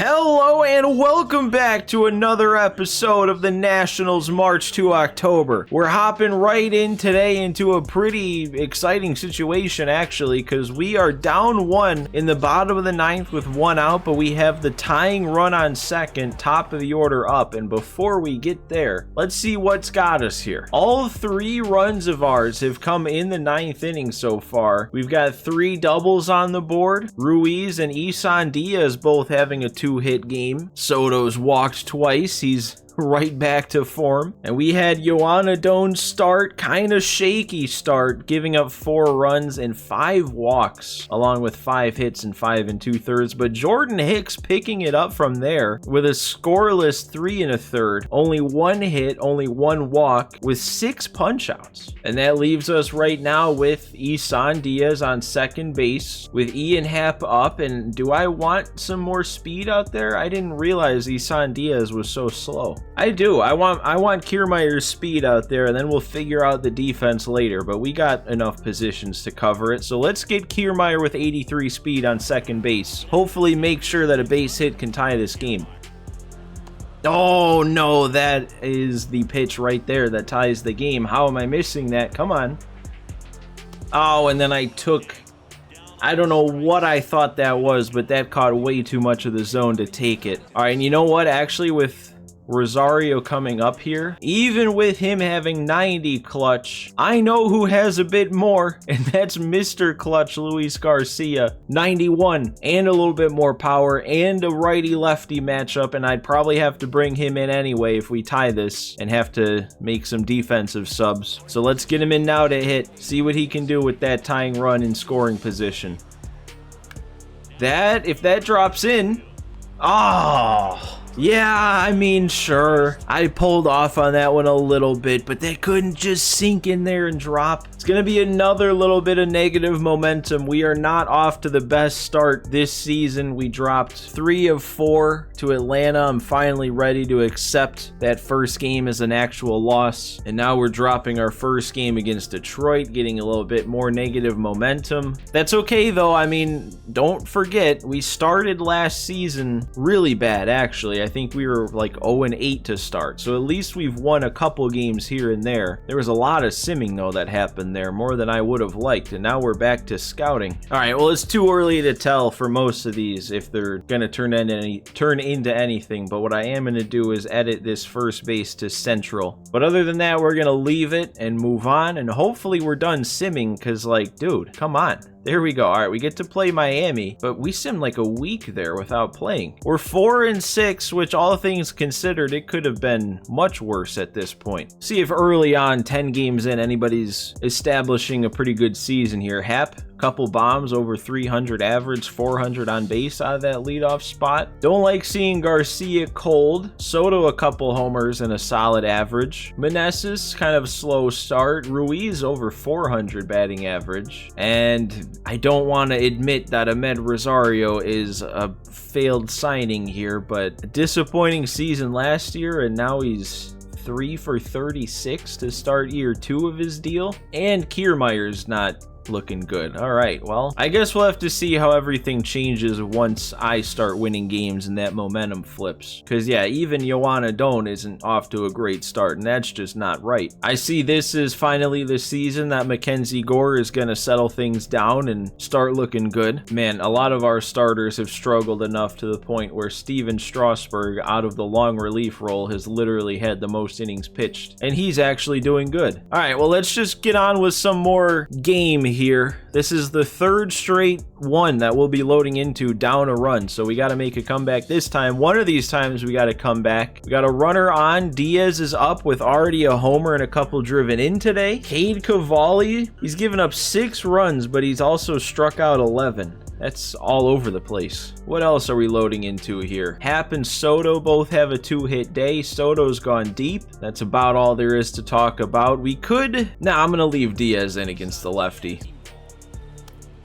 Hello and welcome back to another episode of the Nationals March to October. We're hopping right in today into a pretty exciting situation actually, because we are down one in the bottom of the ninth with one out, but we have the tying run on second, top of the order up. And before we get there, let's see what's got us here. All three runs of ours have come in the ninth inning so far. We've got three doubles on the board. Ruiz and Isan Diaz both having a two-hit game. Soto's walked twice. He's right back to form. And we had Yoana Doan's start, kind of shaky start, giving up 4 runs and 5 walks, along with 5 hits and 5 2/3. But Jordan Hicks picking it up from there with a scoreless 3 1/3, only 1 hit, only 1 walk, with 6 punch-outs. And that leaves us right now with Isan Diaz on second base, with Ian Happ up. And do I want some more speed out there? I didn't realize Isan Diaz was so slow. I do. I want Kiermaier's speed out there, and then we'll figure out the defense later, but we got enough positions to cover it. So let's get Kiermaier with 83 speed on second base. Hopefully make sure that a base hit can tie this game. Oh no, that is the pitch right there that ties the game. How am I missing that? Come on. Oh, and then I don't know what I thought that was, but that caught way too much of the zone to take it. All right, and you know what? Actually, with Rosario coming up here, even with him having 90 clutch, I know who has a bit more, and that's Mr. Clutch Luis Garcia. 91 and a little bit more power and a righty-lefty matchup, and I'd probably have to bring him in anyway if we tie this and have to make some defensive subs. So let's get him in now to hit, see what he can do with that tying run in scoring position. If that drops in, oh, yeah, I mean, sure. I pulled off on that one a little bit, but that couldn't just sink in there and drop. It's going to be another little bit of negative momentum. We are not off to the best start this season. We dropped 3 of 4 to Atlanta. I'm finally ready to accept that first game as an actual loss. And now we're dropping our first game against Detroit, getting a little bit more negative momentum. That's okay, though. I mean, don't forget, we started last season really bad, actually. I think we were like 0-8 to start, so at least we've won a couple games here and there. There was a lot of simming though that happened there, more than I would have liked, and now we're back to scouting. All right, well, it's too early to tell for most of these if they're gonna turn into anything, but what I am gonna do is edit this first base to central. But other than that, we're gonna leave it and move on, and hopefully we're done simming, because like, dude, come on. There we go. All right, we get to play Miami, but we simmed like a week there without playing. We're 4-6, which all things considered, it could have been much worse at this point. See if early on, 10 games in, anybody's establishing a pretty good season here. Happ, couple bombs, over 300 average, 400 on base out of that leadoff spot. Don't like seeing Garcia cold. Soto, a couple homers and a solid average. Meneses, kind of slow start. Ruiz, over 400 batting average. And I don't want to admit that Ahmed Rosario is a failed signing here, but a disappointing season last year, and now he's 3 for 36 to start year 2 of his deal. And Kiermaier's not looking good. All right, well, I guess we'll have to see how everything changes once I start winning games and that momentum flips. Because yeah, even Yoana Doan isn't off to a great start, and that's just not right. I see this is finally the season that Mackenzie Gore is going to settle things down and start looking good. Man, a lot of our starters have struggled enough to the point where Steven Strasburg, out of the long relief role, has literally had the most innings pitched, and he's actually doing good. All right, well, let's just get on with some more game here. This is the 3rd straight one that we'll be loading into down a run, so we got to make a comeback this time. One of these times we got to come back. We got a runner on. Diaz is up with already a homer and a couple driven in today. Cade Cavalli, he's given up 6 runs, but he's also struck out 11. That's all over the place. What else are we loading into here? Happ and Soto both have a 2-hit day. Soto's gone deep. That's about all there is to talk about. I'm gonna leave Diaz in against the lefty.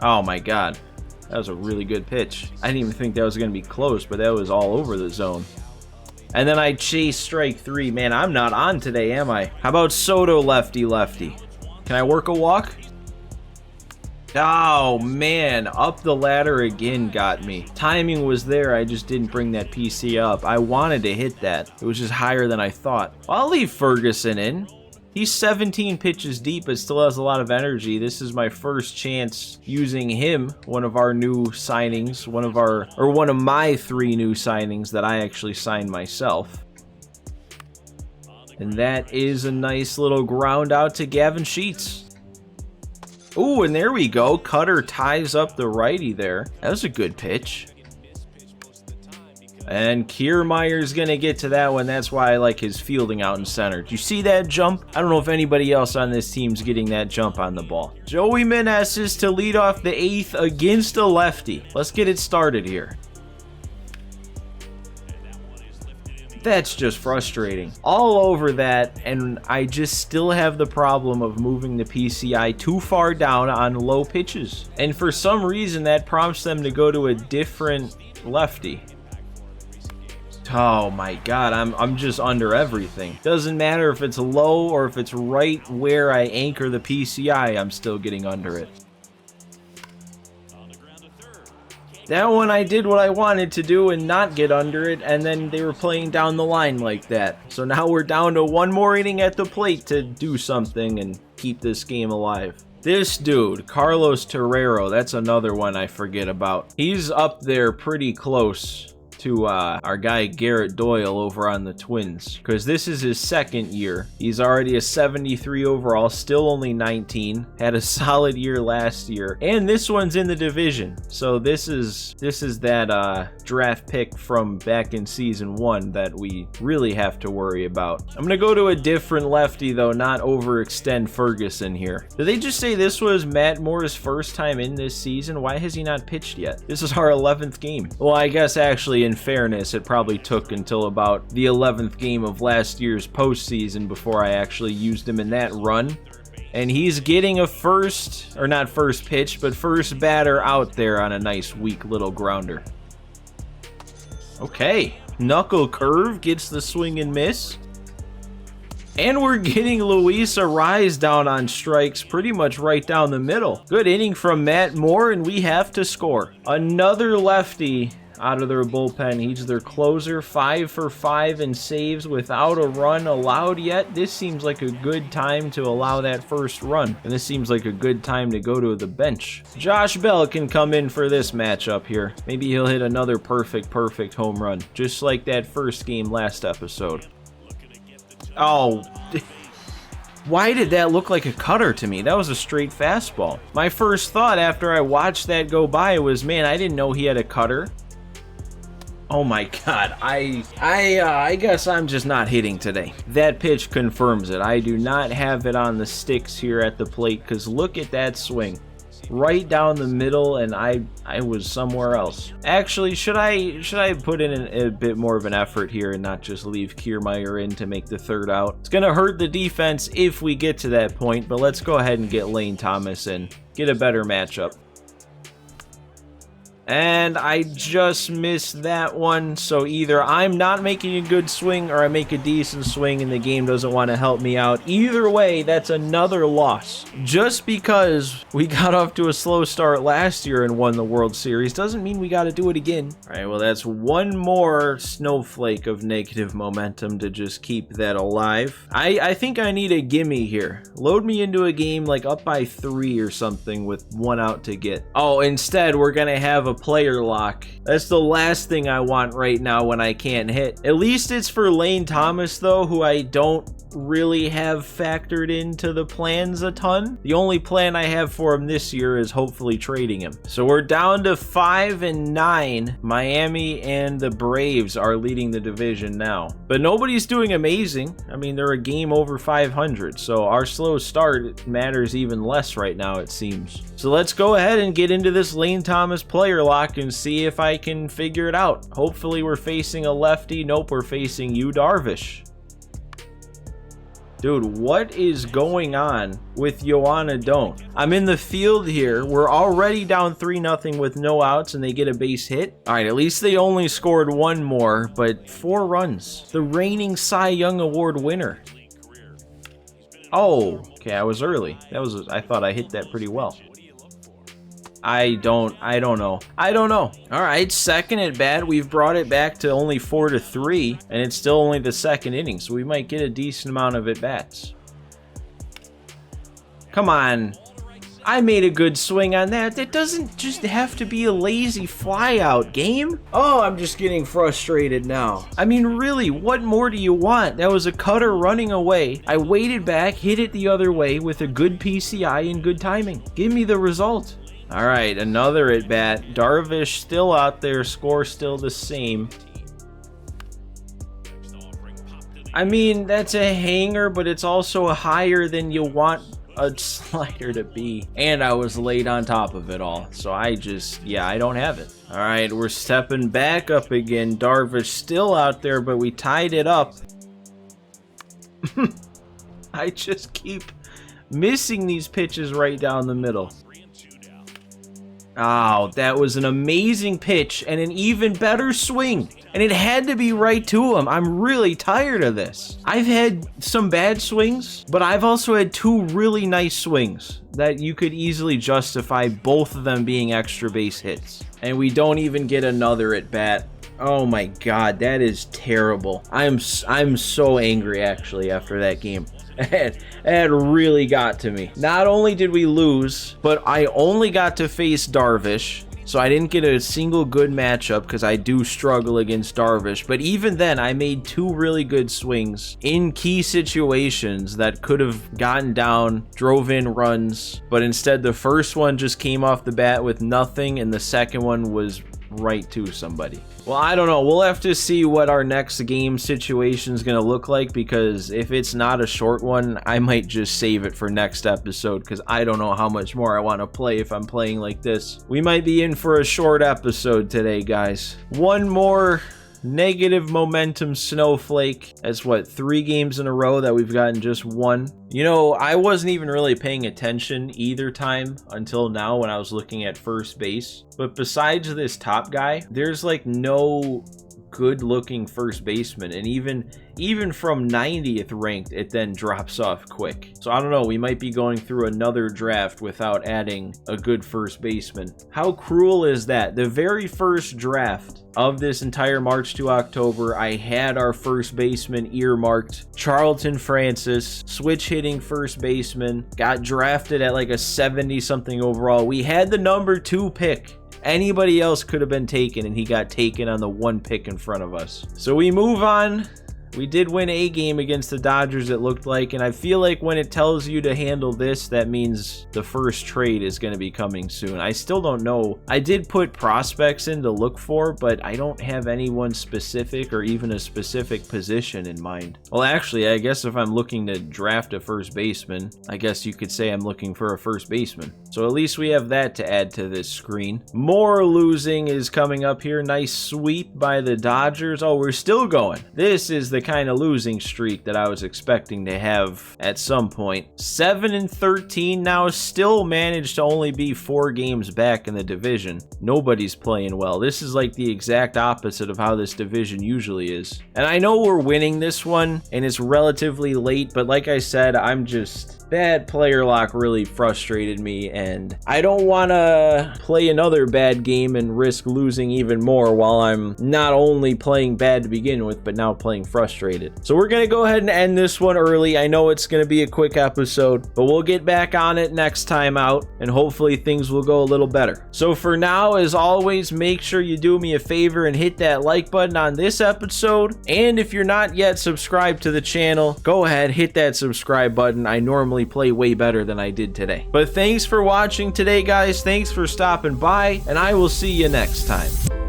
Oh my God. That was a really good pitch. I didn't even think that was gonna be close, but that was all over the zone. And then I chase strike 3. Man, I'm not on today, am I? How about Soto lefty? Can I work a walk? Oh man, up the ladder again got me. Timing was there, I just didn't bring that PC up. I wanted to hit that. It was just higher than I thought. I'll leave Ferguson in. He's 17 pitches deep, but still has a lot of energy. This is my first chance using him, one of our new signings, one of my 3 new signings that I actually signed myself. And that is a nice little ground out to Gavin Sheets. Ooh, and there we go. Cutter ties up the righty there. That was a good pitch. And Kiermaier's gonna get to that one. That's why I like his fielding out in center. Do you see that jump? I don't know if anybody else on this team's getting that jump on the ball. Joey Meneses to lead off the 8th against a lefty. Let's get it started here. That's just frustrating. All over that, and I just still have the problem of moving the PCI too far down on low pitches. And for some reason, that prompts them to go to a different lefty. Oh my god, I'm just under everything. Doesn't matter if it's low or if it's right where I anchor the PCI, I'm still getting under it. That one I did what I wanted to do and not get under it, and then they were playing down the line like that. So now we're down to 1 more inning at the plate to do something and keep this game alive. This dude, Carlos Torrero, that's another one I forget about. He's up there pretty close to our guy Garrett Doyle over on the Twins, because this is his 2nd year. He's already a 73 overall, still only 19, had a solid year last year, and this one's in the division. So this is that draft pick from back in season 1 that we really have to worry about. I'm gonna go to a different lefty though, not overextend Ferguson here. Did they just say this was Matt Moore's first time in this season? Why has he not pitched yet? This is our 11th game. Well, I guess actually in fairness, it probably took until about the 11th game of last year's postseason before I actually used him in that run. And he's getting a first pitch, but first batter out there on a nice weak little grounder. Okay, knuckle curve gets the swing and miss. And we're getting Luis Ariz down on strikes pretty much right down the middle. Good inning from Matt Moore, and we have to score. Another lefty out of their bullpen. He's their closer, 5 for 5 in saves without a run allowed yet. This seems like a good time to allow that first run, and this seems like a good time to go to the bench. Josh Bell can come in for this matchup here. Maybe he'll hit another perfect home run, just like that first game last episode. Oh, why did that look like a cutter to me? That was a straight fastball. My first thought after I watched that go by was, man, I didn't know he had a cutter. Oh my god, I guess I'm just not hitting today. That pitch confirms it. I do not have it on the sticks here at the plate, because look at that swing. Right down the middle, and I was somewhere else. Actually, should I put in a bit more of an effort here and not just leave Kiermaier in to make the 3rd out? It's gonna hurt the defense if we get to that point, but let's go ahead and get Lane Thomas in. Get a better matchup. And I just missed that one, so either I'm not making a good swing or I make a decent swing and the game doesn't want to help me out. Either way, that's another loss. Just because we got off to a slow start last year and won the World Series doesn't mean we got to do it again. All right, well, that's one more snowflake of negative momentum to just keep that alive. I think I need a gimme here. Load me into a game like up by 3 or something with 1 out to get. Oh, instead, we're going to have a player lock. That's the last thing I want right now when I can't hit. At least it's for Lane Thomas though, who I don't really have factored into the plans a ton. The only plan I have for him this year is hopefully trading him. So we're down to 5 and 9. Miami and the Braves are leading the division now, but nobody's doing amazing. I mean, they're a game over 500, so our slow start matters even less right now, it seems. So let's go ahead and get into this Lane Thomas player lock and see if I can figure it out. Hopefully we're facing a lefty. Nope, we're facing Yu Darvish. Dude, what is going on with Yoanna Don't? I'm in the field here. We're already down 3-0 with no outs, and they get a base hit. All right, at least they only scored 1 more, but 4 runs. The reigning Cy Young Award winner. Oh, okay, I was early. I thought I hit that pretty well. I don't know. All right, second at bat. We've brought it back to only 4-3, and it's still only the second inning, so we might get a decent amount of at bats. Come on. I made a good swing on that. That doesn't just have to be a lazy fly out game. Oh, I'm just getting frustrated now. I mean, really, what more do you want? That was a cutter running away. I waited back, hit it the other way with a good PCI and good timing. Give me the result. All right, another at bat. Darvish still out there, score still the same. I mean, that's a hanger, but it's also higher than you want a slider to be, and I was late on top of it all, so I don't have it. All right, we're stepping back up again. Darvish still out there, but we tied it up. I just keep missing these pitches right down the middle. Oh, that was an amazing pitch and an even better swing. And it had to be right to him. I'm really tired of this. I've had some bad swings, but I've also had two really nice swings that you could easily justify both of them being extra base hits. And we don't even get another at bat. Oh my God, that is terrible. I'm so angry actually after that game. It really got to me. Not only did we lose, but I only got to face Darvish, so I didn't get a single good matchup because I do struggle against Darvish. But even then, I made two really good swings in key situations that could have gotten down, drove in runs, but instead the first one just came off the bat with nothing, and the second one was right to somebody. Well, I don't know. We'll have to see what our next game situation is going to look like, because if it's not a short one, I might just save it for next episode, because I don't know how much more I want to play if I'm playing like this. We might be in for a short episode today, guys. One more negative momentum snowflake. That's what, 3 games in a row that we've gotten just one. You know, I wasn't even really paying attention either time until now when I was looking at first base. But besides this top guy, there's like no good looking first baseman, and even from 90th ranked, it then drops off quick. So I don't know, we might be going through another draft without adding a good first baseman. How cruel is that? The very first draft of this entire March to October, I had our first baseman earmarked, Charlton Francis, switch hitting first baseman, got drafted at like a 70 something overall. We had the number 2 pick. Anybody else could have been taken, and he got taken on the 1 pick in front of us. So we move on. We did win a game against the Dodgers, it looked like, and I feel like when it tells you to handle this, that means the first trade is going to be coming soon. I still don't know. I did put prospects in to look for, but I don't have anyone specific or even a specific position in mind. Well, actually, I guess if I'm looking to draft a first baseman, I guess you could say I'm looking for a first baseman. So at least we have that to add to this screen. More losing is coming up here. Nice sweep by the Dodgers. Oh, we're still going. This is the kind of losing streak that I was expecting to have at some point. 7-13 now, still managed to only be 4 games back in the division. Nobody's playing well. This is like the exact opposite of how this division usually is. And I know we're winning this one, and it's relatively late, but like I said, bad player lock really frustrated me, and I don't want to play another bad game and risk losing even more while I'm not only playing bad to begin with, but now playing frustrated. So we're going to go ahead and end this one early. I know it's going to be a quick episode, but we'll get back on it next time out, and hopefully things will go a little better. So for now, as always, make sure you do me a favor and hit that like button on this episode, and if you're not yet subscribed to the channel, go ahead, hit that subscribe button. I normally play way better than I did today. But thanks for watching today, guys. Thanks for stopping by, and I will see you next time.